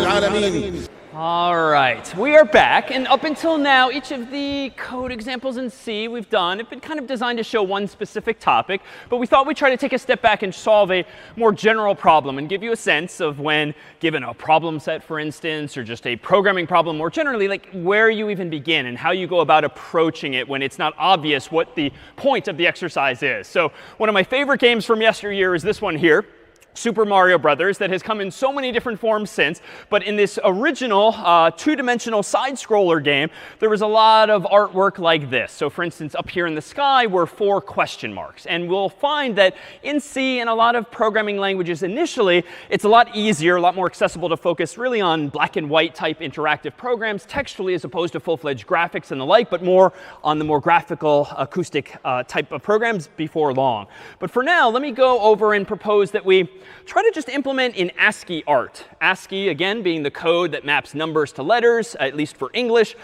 العالمين. All right, we are back, and up until now, each of the code examples in C we've done have been kind of designed to show one specific topic, but we thought we'd try to take a step back and solve a more general problem and give you a sense of when, given a problem set, for instance, or just a programming problem more generally, like where you even begin and how you go about approaching it when it's not obvious what the point of the exercise is. So one of my favorite games from yesteryear is this one here, Super Mario Brothers, that has come in so many different forms since. But in this original two-dimensional side-scroller game, there was a lot of artwork like this. So for instance, up here in the sky were 4 question marks. And we'll find that in C and a lot of programming languages initially, it's a lot easier, a lot more accessible to focus really on black and white type interactive programs textually as opposed to full-fledged graphics and the like, but more on the more graphical acoustic type of programs before long. But for now, let me go over and propose that we try to just implement in ASCII art. ASCII, again, being the code that maps numbers to letters, at least for English,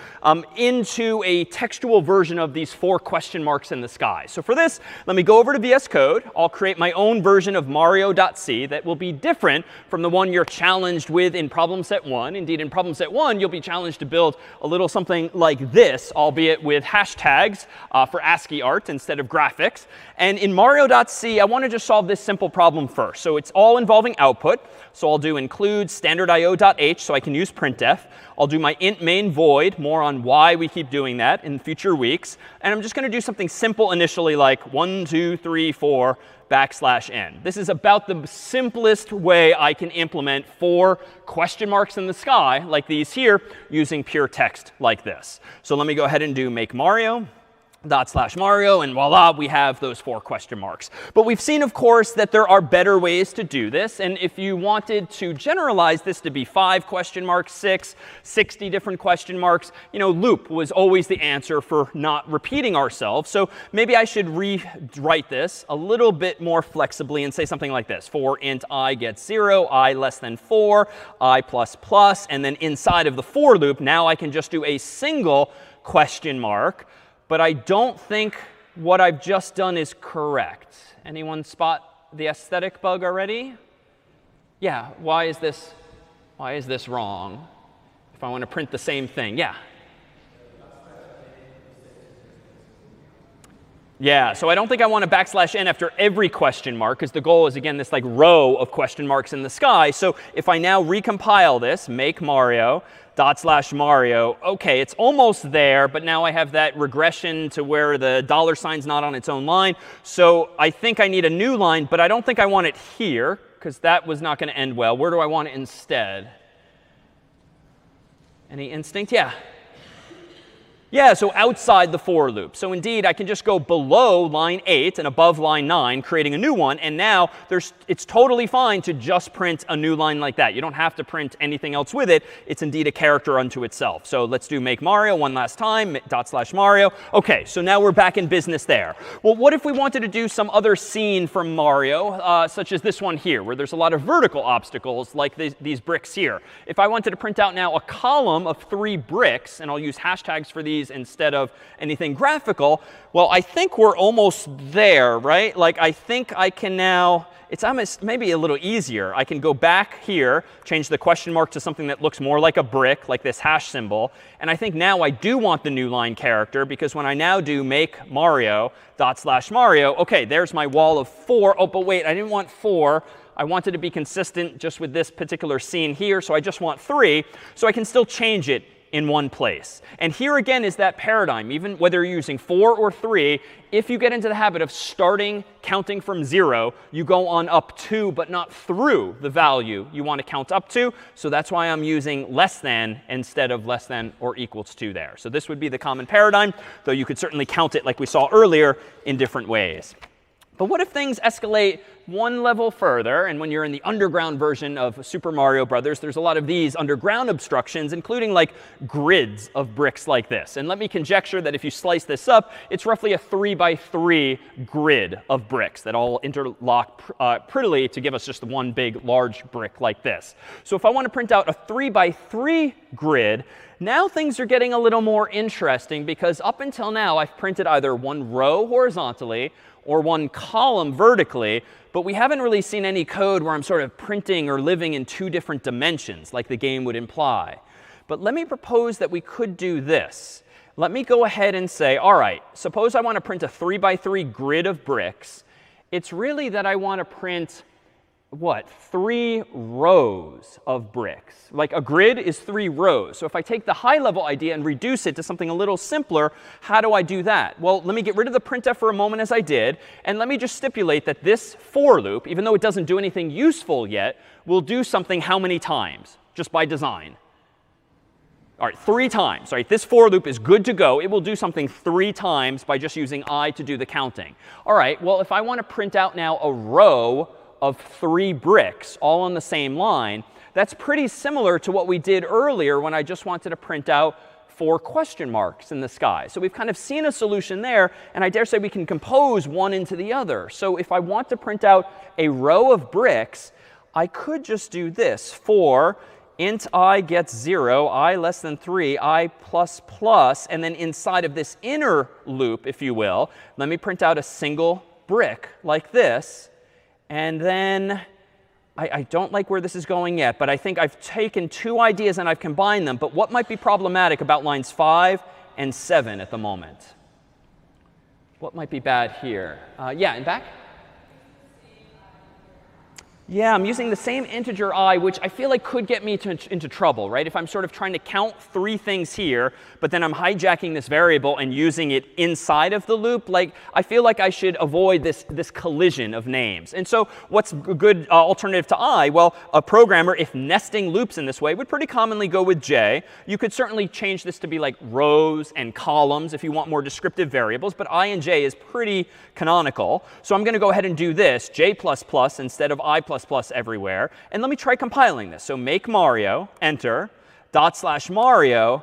into a textual version of these 4 question marks in the sky. So for this, let me go over to VS Code. I'll create my own version of Mario.c that will be different from the one you're challenged with in problem set 1. Indeed, in problem set 1, you'll be challenged to build a little something like this, albeit with hashtags for ASCII art instead of graphics. And in Mario.c, I want to just solve this simple problem first. So it's all involving output. So I'll do include standard.io.h so I can use printf. I'll do my int main void, more on why we keep doing that in future weeks. And I'm just going to do something simple initially like 1, 2, 3, 4 \n. This is about the simplest way I can implement 4 question marks in the sky like these here using pure text like this. So let me go ahead and do make Mario. /Mario, and voila, we have those 4 question marks. But we've seen, of course, that there are better ways to do this. And if you wanted to generalize this to be 5 question marks, 6, 60 different question marks, you know, loop was always the answer for not repeating ourselves. So maybe I should rewrite this a little bit more flexibly and say something like this. For int I gets 0, I less than 4, I plus plus, and then inside of the for loop, now I can just do a single question mark. But I don't think what I've just done is correct. Anyone spot the aesthetic bug already? Yeah, why is this wrong? If I want to print the same thing, yeah. Yeah, so I don't think I want a \n after every question mark, because the goal is, again, this like row of question marks in the sky. So if I now recompile this, make Mario, /Mario, OK, it's almost there, but now I have that regression to where the $sign's not on its own line. So I think I need a new line, but I don't think I want it here, because that was not going to end well. Where do I want it instead? Any instinct? Yeah. Yeah, so outside the for loop. So indeed, I can just go below line 8 and above line 9, creating a new one. And now it's totally fine to just print a new line like that. You don't have to print anything else with it. It's indeed a character unto itself. So let's do make Mario one last time, /Mario. OK, so now we're back in business there. Well, what if we wanted to do some other scene from Mario, such as this one here, where there's a lot of vertical obstacles like these bricks here? If I wanted to print out now a column of 3 bricks, and I'll use hashtags for these instead of anything graphical, well, I think we're almost there, right? Like, I think I can now, it's almost maybe a little easier. I can go back here, change the question mark to something that looks more like a brick, like this hash symbol. And I think now I do want the new line character, because when I now do make Mario, /Mario, OK, there's my wall of 4. Oh, but wait, I didn't want 4. I wanted to be consistent just with this particular scene here, so I just want 3. So I can still change it in one place. And here again is that paradigm. Even whether you're using 4 or 3, if you get into the habit of starting counting from 0, you go on up to, but not through the value you want to count up to. So that's why I'm using less than instead of less than or equals to there. So this would be the common paradigm, though you could certainly count it like we saw earlier in different ways. But what if things escalate one level further? And when you're in the underground version of Super Mario Brothers, there's a lot of these underground obstructions, including like grids of bricks like this. And let me conjecture that if you slice this up, it's roughly a 3x3 grid of bricks that all interlock prettily to give us just one big, large brick like this. So if I want to print out a 3x3 grid, now things are getting a little more interesting, because up until now, I've printed either one row horizontally or one column vertically, but we haven't really seen any code where I'm sort of printing or living in two different dimensions like the game would imply. But let me propose that we could do this. Let me go ahead and say, all right, suppose I want to print a 3 by 3 grid of bricks. It's really that I want to print, what, 3 rows of bricks. Like a grid is 3 rows. So if I take the high level idea and reduce it to something a little simpler, how do I do that? Well, let me get rid of the printf for a moment as I did. And let me just stipulate that this for loop, even though it doesn't do anything useful yet, will do something how many times, just by design? All right, 3 times. Right? This for loop is good to go. It will do something 3 times by just using I to do the counting. All right, well, if I want to print out now a row of 3 bricks all on the same line, that's pretty similar to what we did earlier when I just wanted to print out 4 question marks in the sky. So we've kind of seen a solution there, and I dare say we can compose one into the other. So if I want to print out a row of bricks, I could just do this. For int I gets 0, I less than 3, I plus plus, and then inside of this inner loop, if you will, let me print out a single brick like this. And then I don't like where this is going yet, but I think I've taken 2 ideas and I've combined them. But what might be problematic about lines 5 and 7 at the moment? What might be bad here? Yeah, and back? Yeah, I'm using the same integer I, which I feel like could get me into trouble, right? If I'm sort of trying to count 3 things here, but then I'm hijacking this variable and using it inside of the loop, like I feel like I should avoid this collision of names. And so what's a good alternative to I? Well, a programmer, if nesting loops in this way, would pretty commonly go with J. You could certainly change this to be like rows and columns if you want more descriptive variables, but I and J is pretty canonical. So I'm going to go ahead and do this, J++ instead of I++ everywhere. And let me try compiling this. So make Mario, enter, /Mario.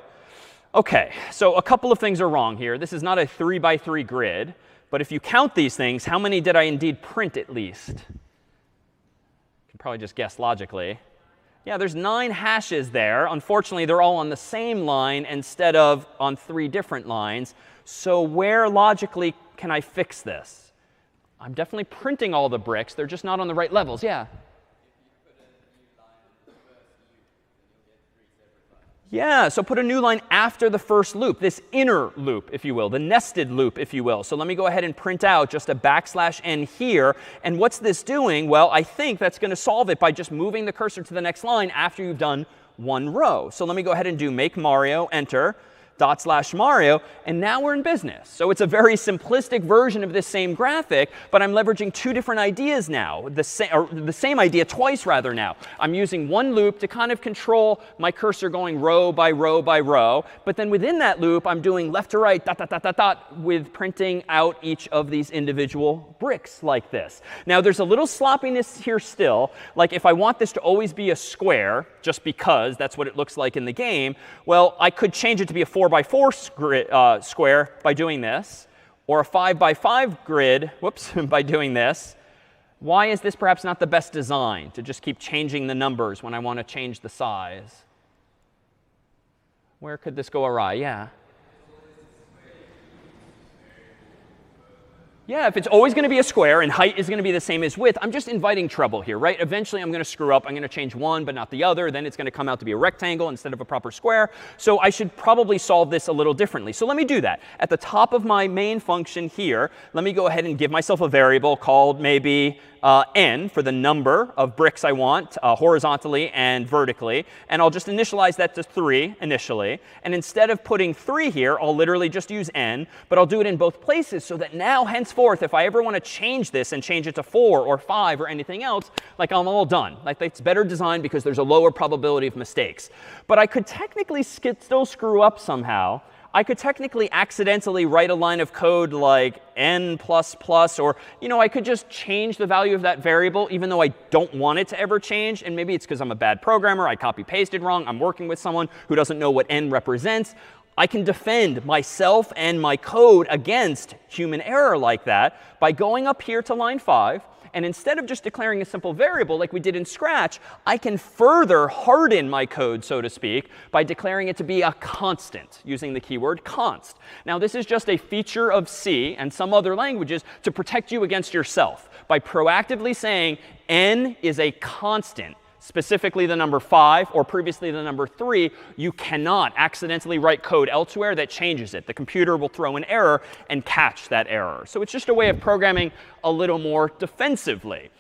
OK, so a couple of things are wrong here. This is not a 3 by 3 grid. But if you count these things, how many did I indeed print at least? You can probably just guess logically. Yeah, there's 9 hashes there. Unfortunately, they're all on the same line instead of on 3 different lines. So where logically can I fix this? I'm definitely printing all the bricks. They're just not on the right levels. Yeah? Yeah, so put a new line after the first loop, this inner loop, if you will, the nested loop, if you will. So let me go ahead and print out just a /n here. And what's this doing? Well, I think that's going to solve it by just moving the cursor to the next line after you've done 1 row. So let me go ahead and do make Mario, enter, /Mario, and now we're in business. So it's a very simplistic version of this same graphic, but I'm leveraging 2 different ideas now, the same idea twice rather now. I'm using 1 loop to kind of control my cursor going row by row by row, but then within that loop, I'm doing left to right, with printing out each of these individual bricks like this. Now, there's a little sloppiness here still. Like if I want this to always be a square, just because that's what it looks like in the game, well, I could change it to be a 4 by 4 square by doing this, or a 5 by 5 grid, whoops, by doing this. Why is this perhaps not the best design, to just keep changing the numbers when I want to change the size? Where could this go awry? Yeah. Yeah, if it's always going to be a square and height is going to be the same as width, I'm just inviting trouble here, right? Eventually, I'm going to screw up. I'm going to change one but not the other. Then it's going to come out to be a rectangle instead of a proper square. So I should probably solve this a little differently. So let me do that. At the top of my main function here, let me go ahead and give myself a variable called maybe n for the number of bricks I want horizontally and vertically. And I'll just initialize that to 3 initially. And instead of putting 3 here, I'll literally just use n. But I'll do it in both places so that now, henceforth, if I ever want to change this and change it to 4 or 5 or anything else, like I'm all done. Like it's better designed because there's a lower probability of mistakes. But I could technically still screw up somehow. I could technically accidentally write a line of code like n++, or, I could just change the value of that variable even though I don't want it to ever change. And maybe it's because I'm a bad programmer. I copy-pasted wrong. I'm working with someone who doesn't know what n represents. I can defend myself and my code against human error like that by going up here to line 5 And instead of just declaring a simple variable like we did in Scratch, I can further harden my code, so to speak, by declaring it to be a constant using the keyword const. Now, this is just a feature of C and some other languages to protect you against yourself by proactively saying n is a constant, specifically the number 5 or previously the number 3, you cannot accidentally write code elsewhere that changes it. The computer will throw an error and catch that error. So it's just a way of programming a little more defensively.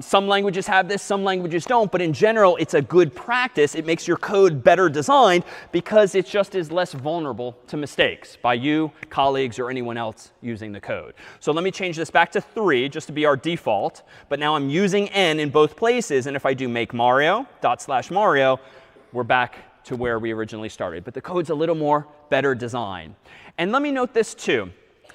Some languages have this, some languages don't. But in general, it's a good practice. It makes your code better designed because it just is less vulnerable to mistakes by you, colleagues, or anyone else using the code. So let me change this back to 3 just to be our default. But now I'm using n in both places. And if I do make Mario, /Mario, we're back to where we originally started. But the code's a little more better designed. And let me note this too.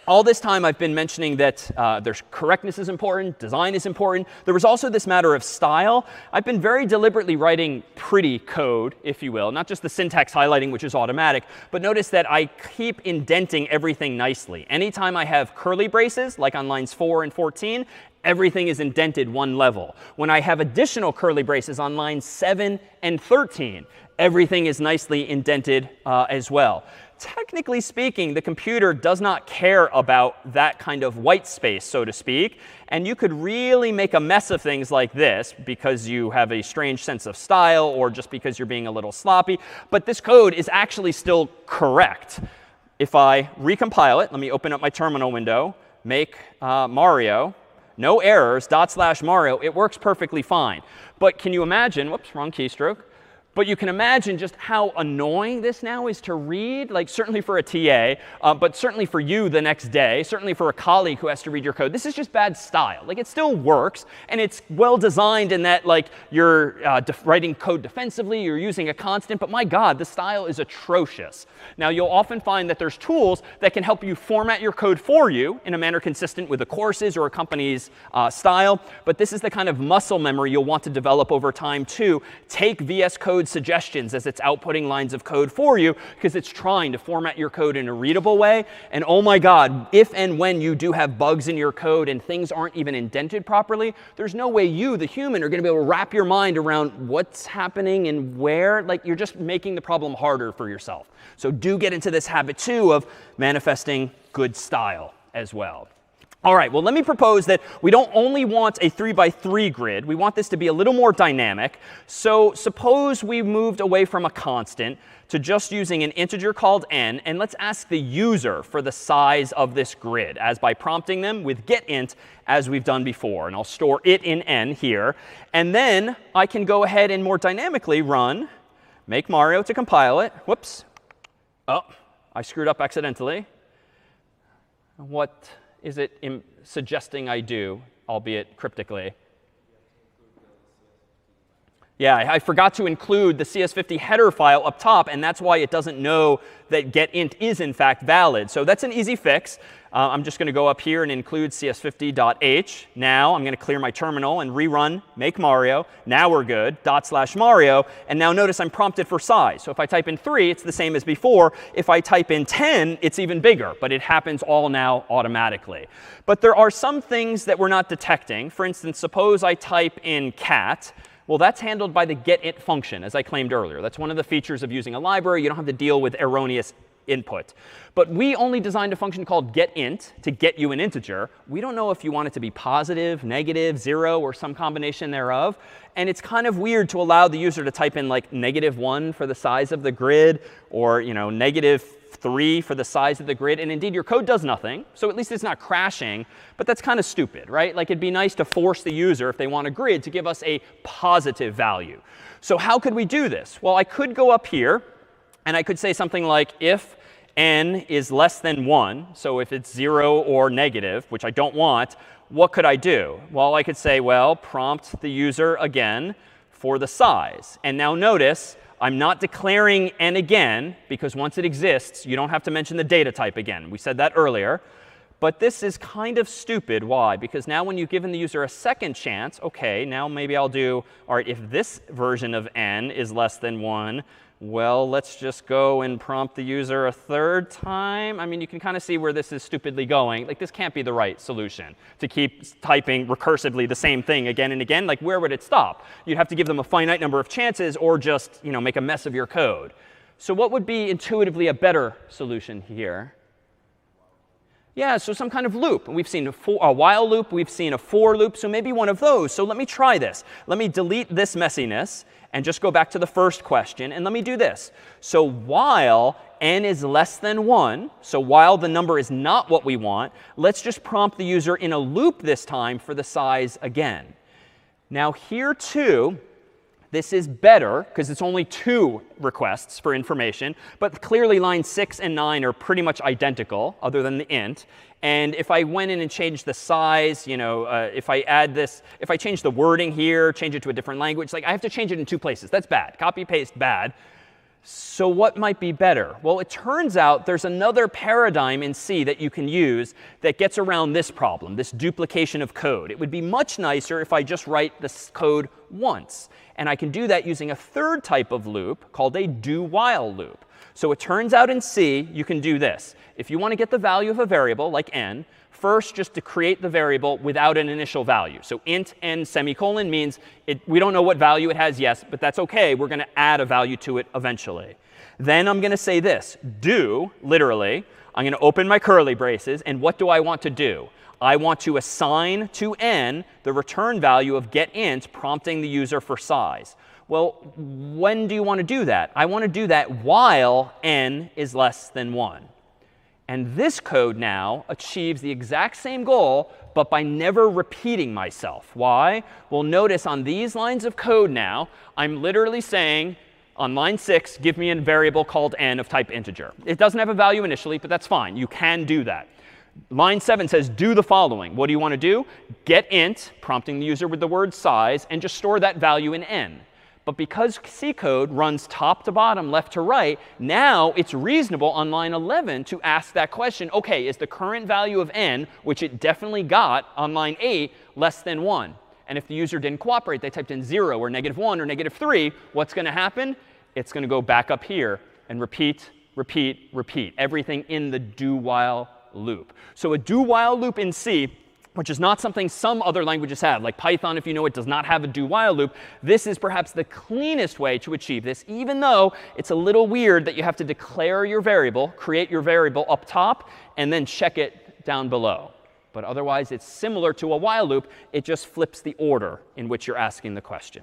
All this time, I've been mentioning that there's correctness is important, design is important. There was also this matter of style. I've been very deliberately writing pretty code, if you will, not just the syntax highlighting, which is automatic, but notice that I keep indenting everything nicely. Anytime I have curly braces, like on lines 4 and 14, everything is indented one level. When I have additional curly braces on lines 7 and 13, everything is nicely indented as well. Technically speaking, the computer does not care about that kind of white space, so to speak. And you could really make a mess of things like this because you have a strange sense of style or just because you're being a little sloppy. But this code is actually still correct. If I recompile it, let me open up my terminal window, make Mario, no errors, /Mario, it works perfectly fine. But can you imagine, whoops, wrong keystroke. But you can imagine just how annoying this now is to read, like certainly for a TA, but certainly for you the next day, certainly for a colleague who has to read your code. This is just bad style. Like it still works, and it's well designed in that like you're writing code defensively, you're using a constant, but my God, the style is atrocious. Now, you'll often find that there's tools that can help you format your code for you in a manner consistent with the course's or a company's style, but this is the kind of muscle memory you'll want to develop over time too. Take VS Code suggestions as it's outputting lines of code for you because it's trying to format your code in a readable way. And oh my God, if and when you do have bugs in your code and things aren't even indented properly, there's no way you, the human, are going to be able to wrap your mind around what's happening and where. Like you're just making the problem harder for yourself. So do get into this habit too of manifesting good style as well. All right, well, let me propose that we don't only want a 3x3 grid. We want this to be a little more dynamic. So suppose we moved away from a constant to just using an integer called n. And let's ask the user for the size of this grid, as by prompting them with getInt, as we've done before. And I'll store it in n here. And then I can go ahead and more dynamically run make Mario to compile it. Whoops. Oh, I screwed up accidentally. What is it suggesting I do, albeit cryptically? Yeah, I forgot to include the CS50 header file up top, and that's why it doesn't know that getInt is in fact valid. So that's an easy fix. I'm just going to go up here and include CS50.h. Now I'm going to clear my terminal and rerun make Mario. Now we're good, /Mario. And now notice I'm prompted for size. So if I type in 3, it's the same as before. If I type in 10, it's even bigger. But it happens all now automatically. But there are some things that we're not detecting. For instance, suppose I type in cat. Well, that's handled by the getInt function, as I claimed earlier. That's one of the features of using a library. You don't have to deal with erroneous input. But we only designed a function called getInt to get you an integer. We don't know if you want it to be positive, negative, 0, or some combination thereof. And it's kind of weird to allow the user to type in like -1 for the size of the grid, or -3 for the size of the grid. And indeed, your code does nothing. So at least it's not crashing. But that's kind of stupid, right? Like it'd be nice to force the user, if they want a grid, to give us a positive value. So how could we do this? Well, I could go up here, and I could say something like if n is less than 1, so if it's 0 or negative, which I don't want, what could I do? Well, I could say, well, prompt the user again for the size. And now notice, I'm not declaring n again, because once it exists, you don't have to mention the data type again. We said that earlier. But this is kind of stupid. Why? Because now when you've given the user a second chance, OK, now maybe I'll do, all right, if this version of n is less than 1, well, let's just go and prompt the user a third time. I mean, you can kind of see where this is stupidly going. Like, this can't be the right solution, to keep typing recursively the same thing again and again. Like, where would it stop? You'd have to give them a finite number of chances or just, make a mess of your code. So what would be intuitively a better solution here? Yeah, so some kind of loop. We've seen a while loop. We've seen a for loop. So maybe one of those. So let me try this. Let me delete this messiness and just go back to the first question. And let me do this. So while n is less than 1, so while the number is not what we want, let's just prompt the user in a loop this time for the size again. Now here, too, this is better because it's only 2 requests for information. But clearly, lines 6 and 9 are pretty much identical, other than the int. And if I went in and changed the size, if I add this, if I change the wording here, change it to a different language, like I have to change it in 2 places. That's bad. Copy, paste, bad. So what might be better? Well, it turns out there's another paradigm in C that you can use that gets around this problem, this duplication of code. It would be much nicer if I just write this code once. And I can do that using a third type of loop called a do-while loop. So it turns out in C, you can do this. If you want to get the value of a variable, like n, first just to create the variable without an initial value. So int n semicolon means we don't know what value it has, yes, but that's OK. We're going to add a value to it eventually. Then I'm going to say this. Do, literally, I'm going to open my curly braces. And what do I want to do? I want to assign to n the return value of getInt, prompting the user for size. Well, when do you want to do that? I want to do that while n is less than 1. And this code now achieves the exact same goal, but by never repeating myself. Why? Well, notice on these lines of code now, I'm literally saying, on line 6, give me a variable called n of type integer. It doesn't have a value initially, but that's fine. You can do that. Line 7 says, do the following. What do you want to do? Get int, prompting the user with the word size, and just store that value in n. But because C code runs top to bottom, left to right, now it's reasonable on line 11 to ask that question. OK, is the current value of n, which it definitely got on line 8, less than 1? And if the user didn't cooperate, they typed in 0 or -1 or -3, what's going to happen? It's going to go back up here and repeat, repeat, repeat. Everything in the do-while loop. So a do-while loop in C, which is not something some other languages have, like Python, if you know it, does not have a do-while loop. This is perhaps the cleanest way to achieve this, even though it's a little weird that you have to declare your variable, create your variable up top, and then check it down below. But otherwise, it's similar to a while loop. It just flips the order in which you're asking the question.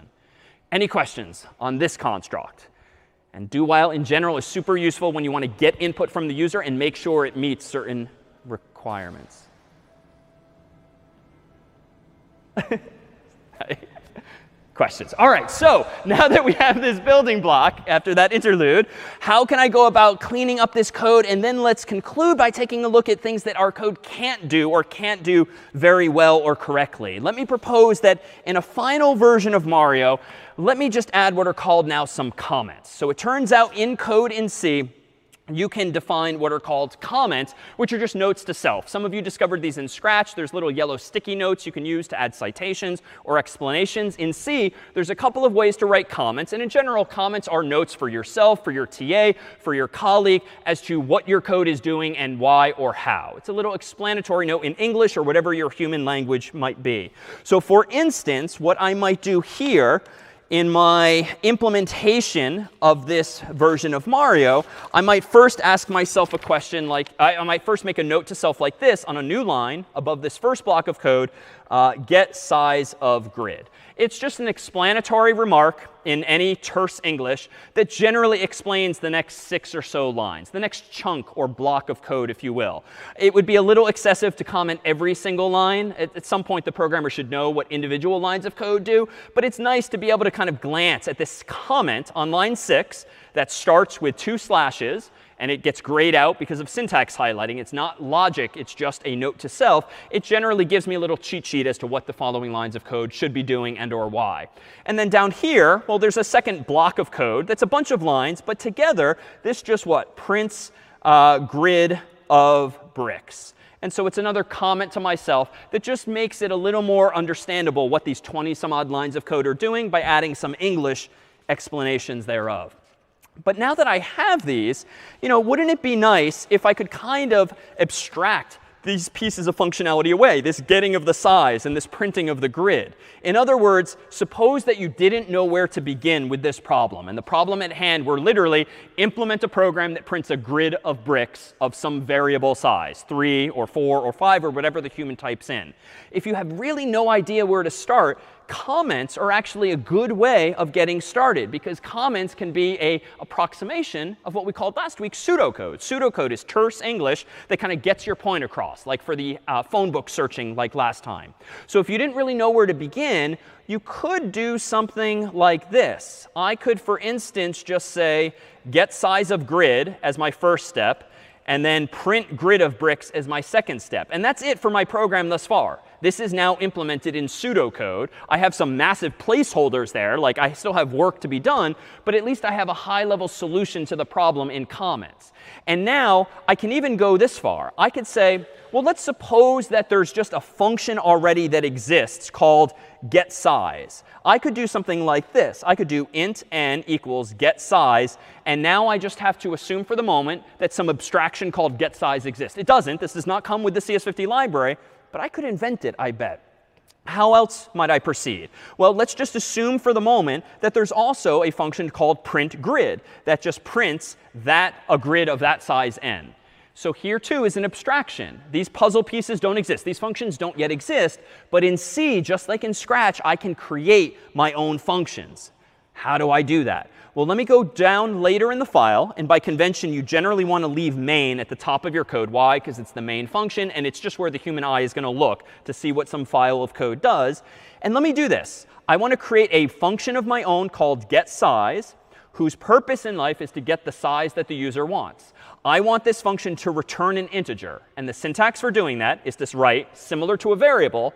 Any questions on this construct? And do-while in general is super useful when you want to get input from the user and make sure it meets certain requirements. Questions? All right, so now that we have this building block after that interlude, how can I go about cleaning up this code? And then let's conclude by taking a look at things that our code can't do or can't do very well or correctly. Let me propose that in a final version of Mario, let me just add what are called now some comments. So it turns out in code in C, you can define what are called comments, which are just notes to self. Some of you discovered these in Scratch. There's little yellow sticky notes you can use to add citations or explanations. In C, there's a couple of ways to write comments. And in general, comments are notes for yourself, for your TA, for your colleague, as to what your code is doing and why or how. It's a little explanatory note in English or whatever your human language might be. So for instance, what I might do here in my implementation of this version of Mario, I might first ask myself a question like, I might first make a note to self like this on a new line above this first block of code, get size of grid. It's just an explanatory remark in any terse English that generally explains the next 6 or so lines, the next chunk or block of code, if you will. It would be a little excessive to comment every single line. At some point, the programmer should know what individual lines of code do. But it's nice to be able to kind of glance at this comment on line 6 that starts with 2 slashes. And it gets grayed out because of syntax highlighting. It's not logic. It's just a note to self. It generally gives me a little cheat sheet as to what the following lines of code should be doing and or why. And then down here, well, there's a second block of code that's a bunch of lines. But together, this just what? Prints grid of bricks. And so it's another comment to myself that just makes it a little more understandable what these 20 some odd lines of code are doing by adding some English explanations thereof. But now that I have these, wouldn't it be nice if I could kind of abstract these pieces of functionality away, this getting of the size and this printing of the grid? In other words, suppose that you didn't know where to begin with this problem. And the problem at hand were literally implement a program that prints a grid of bricks of some variable size, 3 or 4 or 5 or whatever the human types in. If you have really no idea where to start, comments are actually a good way of getting started, because comments can be an approximation of what we called last week pseudocode. Pseudocode is terse English that kind of gets your point across, like for the phone book searching like last time. So if you didn't really know where to begin, you could do something like this. I could, for instance, just say get size of grid as my first step, and then print grid of bricks as my second step. And that's it for my program thus far. This is now implemented in pseudocode. I have some massive placeholders there, like I still have work to be done, but at least I have a high-level solution to the problem in comments. And now I can even go this far. I could say, well, let's suppose that there's just a function already that exists called getSize. I could do something like this. I could do int n equals getSize. And now I just have to assume for the moment that some abstraction called getSize exists. It doesn't. This does not come with the CS50 library. But I could invent it, I bet. How else might I proceed? Well, let's just assume for the moment that there's also a function called printGrid that just prints a grid of that size n. So here, too, is an abstraction. These puzzle pieces don't exist. These functions don't yet exist. But in C, just like in Scratch, I can create my own functions. How do I do that? Well, let me go down later in the file. And by convention, you generally want to leave main at the top of your code. Why? Because it's the main function, and it's just where the human eye is going to look to see what some file of code does. And let me do this. I want to create a function of my own called getSize, whose purpose in life is to get the size that the user wants. I want this function to return an integer. And the syntax for doing that is to write, similar to a variable,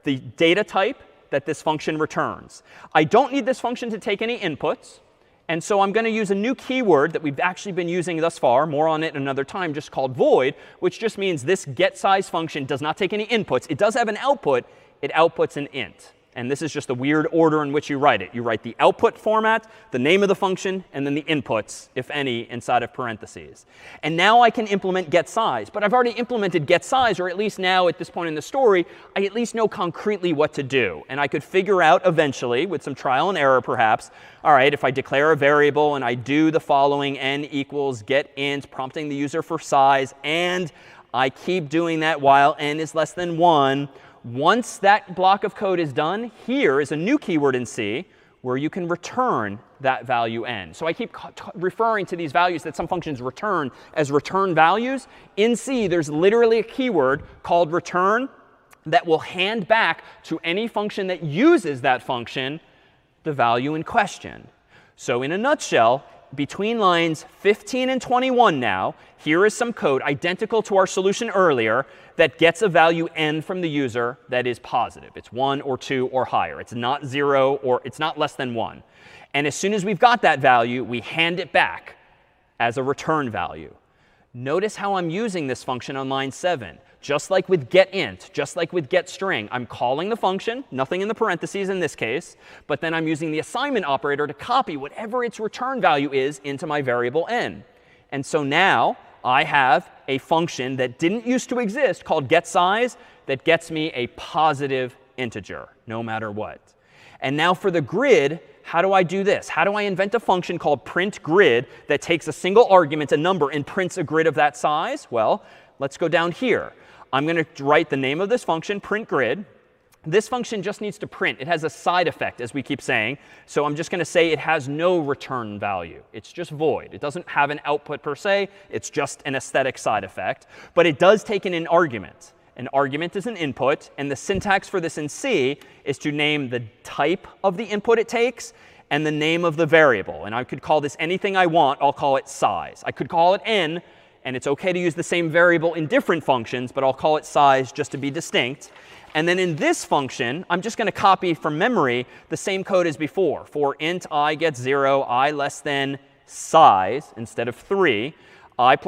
the data type that this function returns. I don't need this function to take any inputs. And so I'm going to use a new keyword that we've actually been using thus far, more on it another time, just called void, which just means this getSize function does not take any inputs. It does have an output. It outputs an int. And this is just the weird order in which you write it. You write the output format, the name of the function, and then the inputs, if any, inside of parentheses. And now I can implement getSize. But I've already implemented getSize, or at least now at this point in the story, I at least know concretely what to do. And I could figure out eventually, with some trial and error perhaps, all right, if I declare a variable and I do the following, n equals getInt, prompting the user for size, and I keep doing that while n is less than 1, once that block of code is done, here is a new keyword in C where you can return that value n. So I keep referring to these values that some functions return as return values. In C, there's literally a keyword called return that will hand back to any function that uses that function the value in question. So in a nutshell, between lines 15 and 21 now, here is some code identical to our solution earlier that gets a value n from the user that is positive. It's 1 or 2 or higher. It's not 0 or it's not less than 1. And as soon as we've got that value, we hand it back as a return value. Notice how I'm using this function on line 7. Just like with getInt, just like with getString, I'm calling the function, nothing in the parentheses in this case, but then I'm using the assignment operator to copy whatever its return value is into my variable n. And so now I have a function that didn't used to exist called getSize that gets me a positive integer, no matter what. And now for the grid, how do I do this? How do I invent a function called printGrid that takes a single argument, a number, and prints a grid of that size? Well, let's go down here. I'm going to write the name of this function, printGrid. This function just needs to print. It has a side effect, as we keep saying. So I'm just going to say it has no return value. It's just void. It doesn't have an output per se. It's just an aesthetic side effect. But it does take in an argument. An argument is an input. And the syntax for this in C is to name the type of the input it takes and the name of the variable. And I could call this anything I want. I'll call it size. I could call it n. And it's OK to use the same variable in different functions, but I'll call it size just to be distinct. And then in this function, I'm just going to copy from memory the same code as before. For int I gets 0, I less than size instead of 3, I++.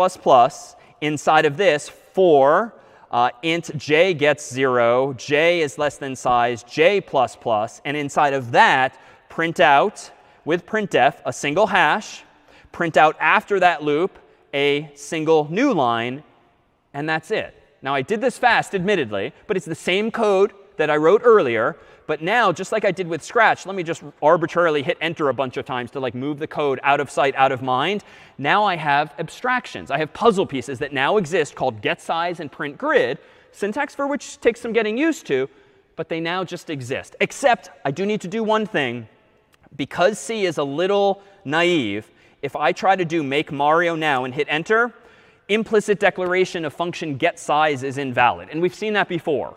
Inside of this, for int j gets 0, j is less than size j plus plus, and inside of that, print out with printf a single hash, print out after that loop a single new line, and that's it. Now, I did this fast, admittedly, but it's the same code that I wrote earlier. But now, just like I did with Scratch, let me just arbitrarily hit enter a bunch of times to like move the code out of sight, out of mind. Now I have abstractions. I have puzzle pieces that now exist called getSize and printGrid, syntax for which takes some getting used to, but they now just exist. Except I do need to do one thing. Because C is a little naive, if I try to do make Mario now and hit enter, implicit declaration of function getSize is invalid. And we've seen that before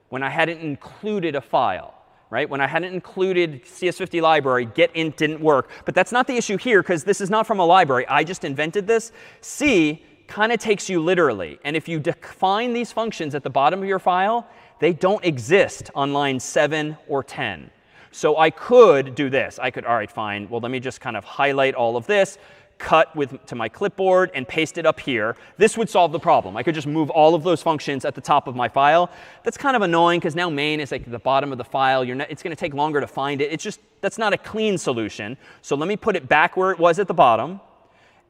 when I hadn't included a file. Right? When I hadn't included CS50 library, getInt didn't work. But that's not the issue here, because this is not from a library. I just invented this. C kind of takes you literally. And if you define these functions at the bottom of your file, they don't exist on line 7 or 10. So I could do this. I could, all right, fine. Well, let me just kind of highlight all of this, cut to my clipboard, and paste it up here. This would solve the problem. I could just move all of those functions at the top of my file. That's kind of annoying, because now main is like at the bottom of the file. It's going to take longer to find it. It's just, that's not a clean solution. So let me put it back where it was at the bottom.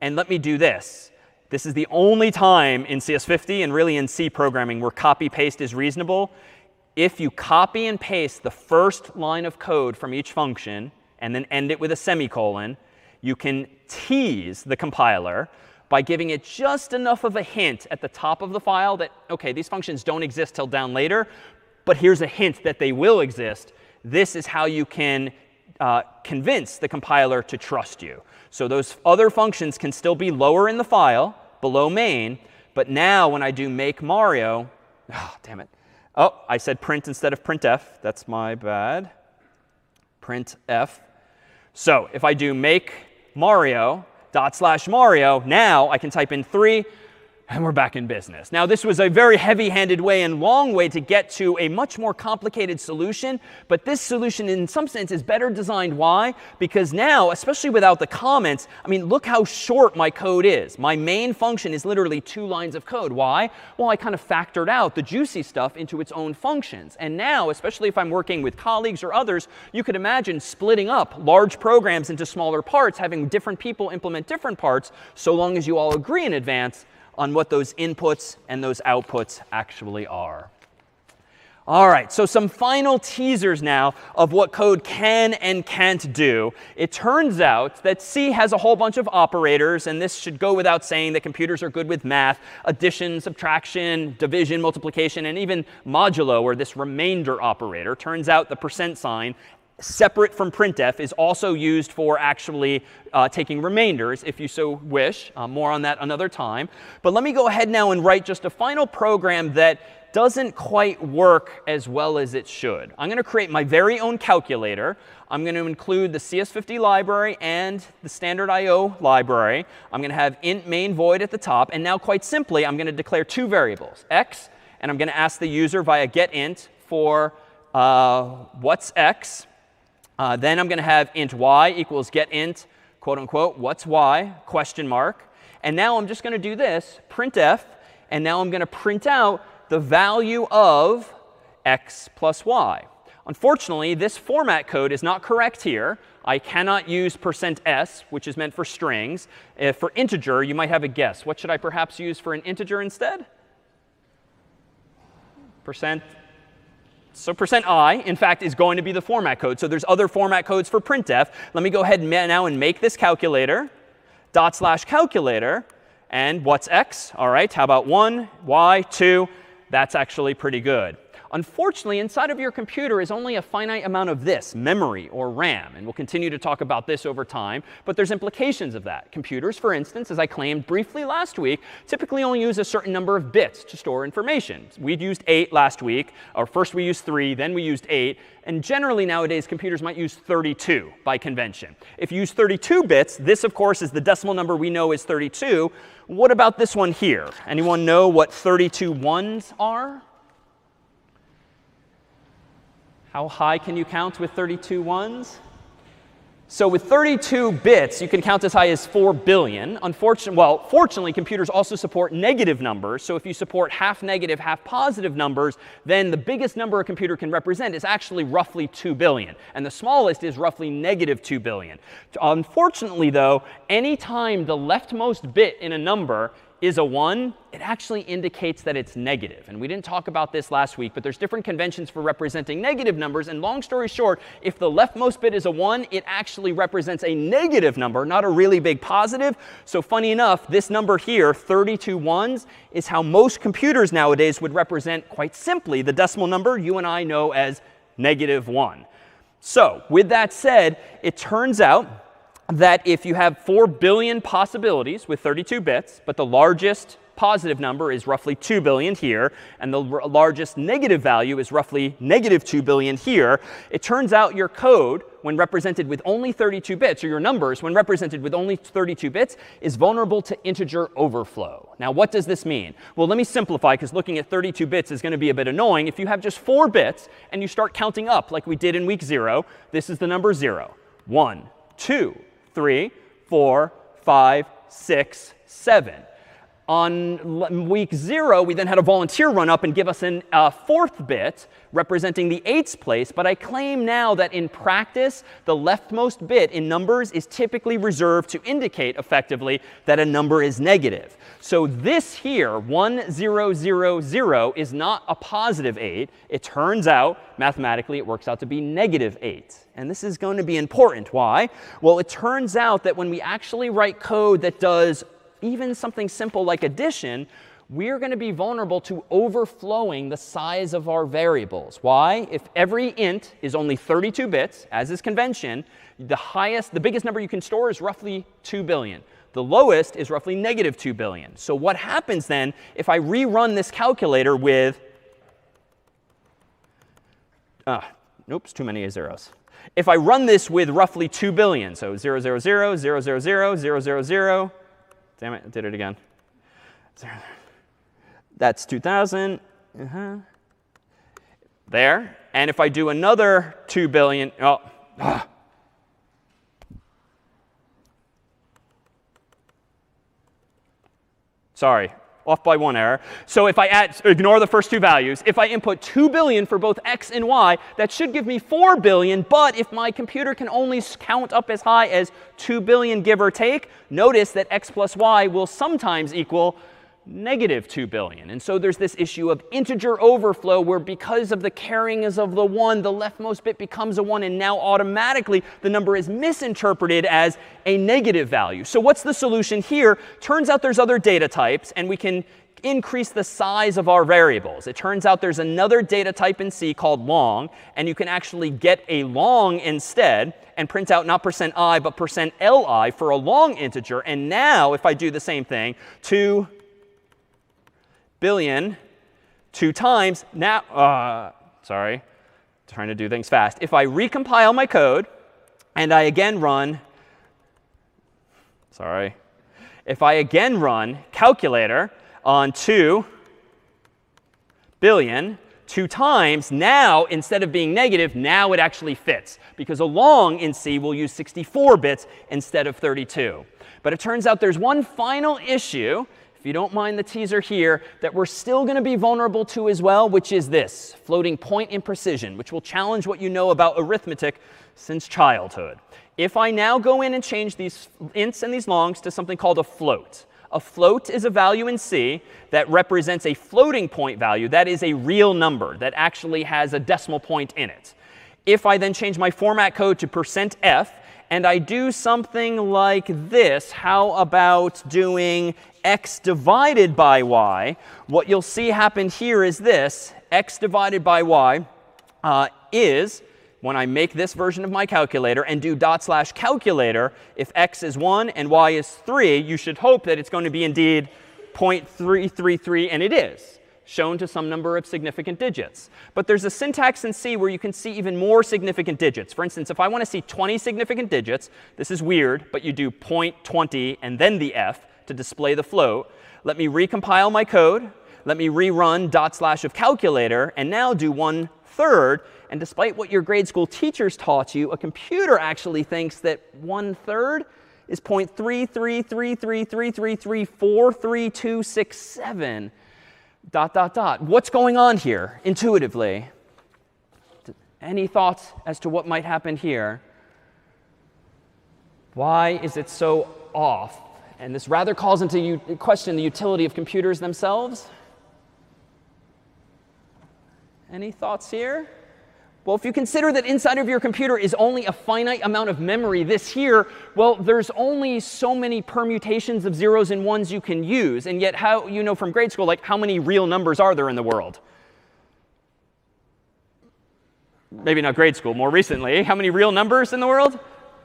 And let me do this. This is the only time in CS50 and really in C programming where copy paste is reasonable. If you copy and paste the first line of code from each function and then end it with a semicolon, you can tease the compiler by giving it just enough of a hint at the top of the file that, OK, these functions don't exist till down later, but here's a hint that they will exist. This is how you can convince the compiler to trust you. So those other functions can still be lower in the file, below main. But now when I do make Mario, oh, damn it. Oh, I said print instead of printf. That's my bad. Printf. So if I do make Mario /Mario, now I can type in 3, and we're back in business. Now, this was a very heavy-handed way and long way to get to a much more complicated solution. But this solution, in some sense, is better designed. Why? Because now, especially without the comments, I mean, look how short my code is. My main function is literally 2 lines of code. Why? Well, I kind of factored out the juicy stuff into its own functions. And now, especially if I'm working with colleagues or others, you could imagine splitting up large programs into smaller parts, having different people implement different parts, so long as you all agree in advance on what those inputs and those outputs actually are. All right, so some final teasers now of what code can and can't do. It turns out that C has a whole bunch of operators, and this should go without saying that computers are good with math, addition, subtraction, division, multiplication, and even modulo, or this remainder operator. Turns out the %, separate from printf, is also used for actually taking remainders, if you so wish. More on that another time. But let me go ahead now and write just a final program that doesn't quite work as well as it should. I'm going to create my very own calculator. I'm going to include the CS50 library and the standard IO library. I'm going to have int main void at the top. And now, quite simply, I'm going to declare 2 variables, x, and I'm going to ask the user via getInt for what's x. Then I'm going to have int y equals getInt, quote unquote, what's y, question mark. And now I'm just going to do this, printf, and now I'm going to print out the value of x plus y. Unfortunately, this format code is not correct here. I cannot use %s, which is meant for strings. For integer, you might have a guess. What should I perhaps use for an integer instead? So %i, in fact, is going to be the format code. So there's other format codes for printf. Let me go ahead now and make this calculator, /calculator. And what's x? All right, how about 1, y, 2? That's actually pretty good. Unfortunately, inside of your computer is only a finite amount of this, memory or RAM. And we'll continue to talk about this over time. But there's implications of that. Computers, for instance, as I claimed briefly last week, typically only use a certain number of bits to store information. We'd used 8 last week. Or first we used 3, then we used 8. And generally nowadays, computers might use 32 by convention. If you use 32 bits, this, of course, is the decimal number we know is 32. What about this one here? Anyone know what 32 ones are? How high can you count with 32 ones? So with 32 bits, you can count as high as 4 billion. Fortunately, computers also support negative numbers. So if you support half negative, half positive numbers, then the biggest number a computer can represent is actually roughly 2 billion. And the smallest is roughly negative 2 billion. Unfortunately, though, anytime the leftmost bit in a number is a 1, it actually indicates that it's negative. And we didn't talk about this last week, but there's different conventions for representing negative numbers. And long story short, if the leftmost bit is a 1, it actually represents a negative number, not a really big positive. So funny enough, this number here, 32 ones, is how most computers nowadays would represent, quite simply, the decimal number you and I know as -1. So with that said, it turns out that if you have 4 billion possibilities with 32 bits, but the largest positive number is roughly 2 billion here, and the largest negative value is roughly -2 billion here, it turns out your code, when represented with only 32 bits, or your numbers, when represented with only 32 bits, is vulnerable to integer overflow. Now, what does this mean? Well, let me simplify, because looking at 32 bits is going to be a bit annoying. If you have just 4 bits, and you start counting up like we did in week 0, this is the number 0, 1, 2, 3, 4, 5, 6, 7. On week 0, we then had a volunteer run up and give us a 4th bit representing the 8th place. But I claim now that in practice, the leftmost bit in numbers is typically reserved to indicate effectively that a number is negative. So this here, 1, 0, 0, 0, is not a positive 8. It turns out, mathematically, it works out to be -8. And this is going to be important. Why? Well, it turns out that when we actually write code that does even something simple like addition, we're going to be vulnerable to overflowing the size of our variables. Why? If every int is only 32 bits, as is convention, the biggest number you can store is roughly 2 billion. The lowest is roughly -2 billion. So what happens then if I rerun this calculator with, nope, it's too many zeros. If I run this with roughly 2 billion, so 0, 0, 0, 0, 0, 0, 0, 0, 0, damn it, I did it again. That's 2,000. There. And if I do another 2 billion, sorry, off by 1 error. So if I ignore the first 2 values, if I input 2 billion for both x and y, that should give me 4 billion. But if my computer can only count up as high as 2 billion, give or take, notice that x plus y will sometimes equal -2 billion. And so there's this issue of integer overflow where because of the carryings of the 1, the leftmost bit becomes a 1, and now automatically the number is misinterpreted as a negative value. So what's the solution here? Turns out there's other data types, and we can increase the size of our variables. It turns out there's another data type in C called long, and you can actually get a long instead and print out not %i, but %li for a long integer. And now if I do the same thing, 2 billion 2 times. Now, sorry, trying to do things fast. If I recompile my code and I again run, if I again run calculator on 2 billion 2 times, now instead of being negative, now it actually fits. Because a long in C will use 64 bits instead of 32. But it turns out there's one final issue, if you don't mind the teaser here, that we're still going to be vulnerable to as well, which is this, floating point imprecision, which will challenge what you know about arithmetic since childhood. If I now go in and change these ints and these longs to something called a float. A float is a value in C that represents a floating point value. That is a real number that actually has a decimal point in it. If I then change my format code to %f, and I do something like this, how about doing x divided by y? What you'll see happen here is this. X divided by y is, when I make this version of my calculator and do /calculator, if x is 1 and y is 3, you should hope that it's going to be indeed 0.333, and it is, shown to some number of significant digits. But there's a syntax in C where you can see even more significant digits. For instance, if I want to see 20 significant digits, this is weird, but you do 0.20 and then the f to display the float. Let me recompile my code. Let me rerun /of calculator, and now do 1 1/3. And despite what your grade school teachers taught you, a computer actually thinks that 1/3 is 0.3333333433267. ... What's going on here intuitively? Any thoughts as to what might happen here? Why is it so off? And this rather calls into question the utility of computers themselves. Any thoughts here? Well, if you consider that inside of your computer is only a finite amount of memory, this here, well, there's only so many permutations of zeros and ones you can use. And yet, how you know from grade school, like, how many real numbers are there in the world? Maybe not grade school, more recently. How many real numbers in the world?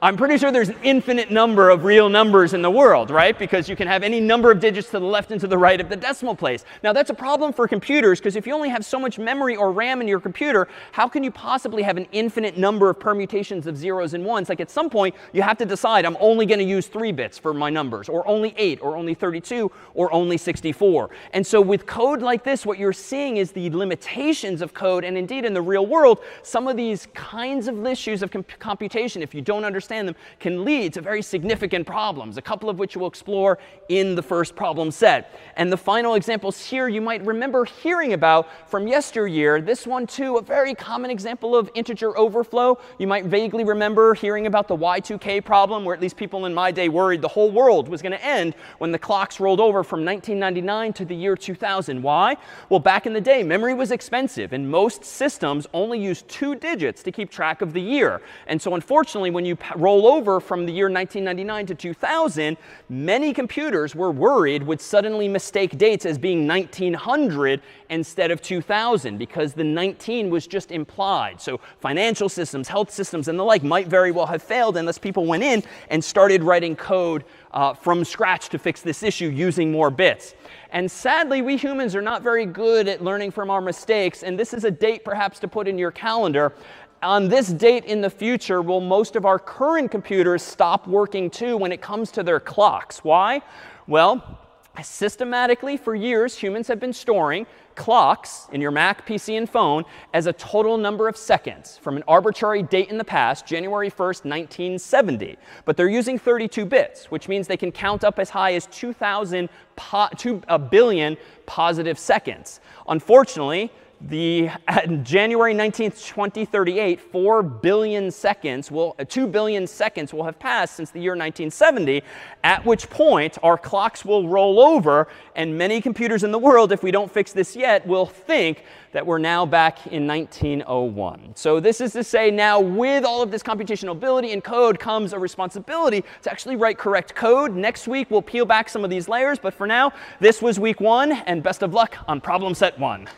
I'm pretty sure there's an infinite number of real numbers in the world, right? Because you can have any number of digits to the left and to the right of the decimal place. Now, that's a problem for computers, because if you only have so much memory or RAM in your computer, how can you possibly have an infinite number of permutations of zeros and ones? Like, at some point, you have to decide, I'm only going to use 3 bits for my numbers, or only 8, or only 32, or only 64. And so with code like this, what you're seeing is the limitations of code. And indeed, in the real world, some of these kinds of issues of computation, if you don't understand them, can lead to very significant problems, a couple of which we'll explore in the first problem set. And the final examples here you might remember hearing about from yesteryear. This one, too, a very common example of integer overflow. You might vaguely remember hearing about the Y2K problem, where at least people in my day worried the whole world was going to end when the clocks rolled over from 1999 to the year 2000. Why? Well, back in the day, memory was expensive, and most systems only used 2 digits to keep track of the year. And so unfortunately, when you roll over from the year 1999 to 2000, many computers were worried would suddenly mistake dates as being 1900 instead of 2000, because the 19 was just implied. So financial systems, health systems, and the like might very well have failed unless people went in and started writing code from scratch to fix this issue using more bits. And sadly, we humans are not very good at learning from our mistakes. And this is a date perhaps to put in your calendar. On this date in the future, will most of our current computers stop working too when it comes to their clocks? Why? Well, systematically for years, humans have been storing clocks in your Mac, PC, and phone as a total number of seconds from an arbitrary date in the past, January 1st, 1970. But they're using 32 bits, which means they can count up as high as 2 billion positive seconds. Unfortunately, January 19th, 2038, 2 billion seconds will have passed since the year 1970, at which point our clocks will roll over, and many computers in the world, if we don't fix this yet, will think that we're now back in 1901. So this is to say, now with all of this computational ability in code comes a responsibility to actually write correct code. Next week, we'll peel back some of these layers. But for now, this was week 1, and best of luck on problem set 1.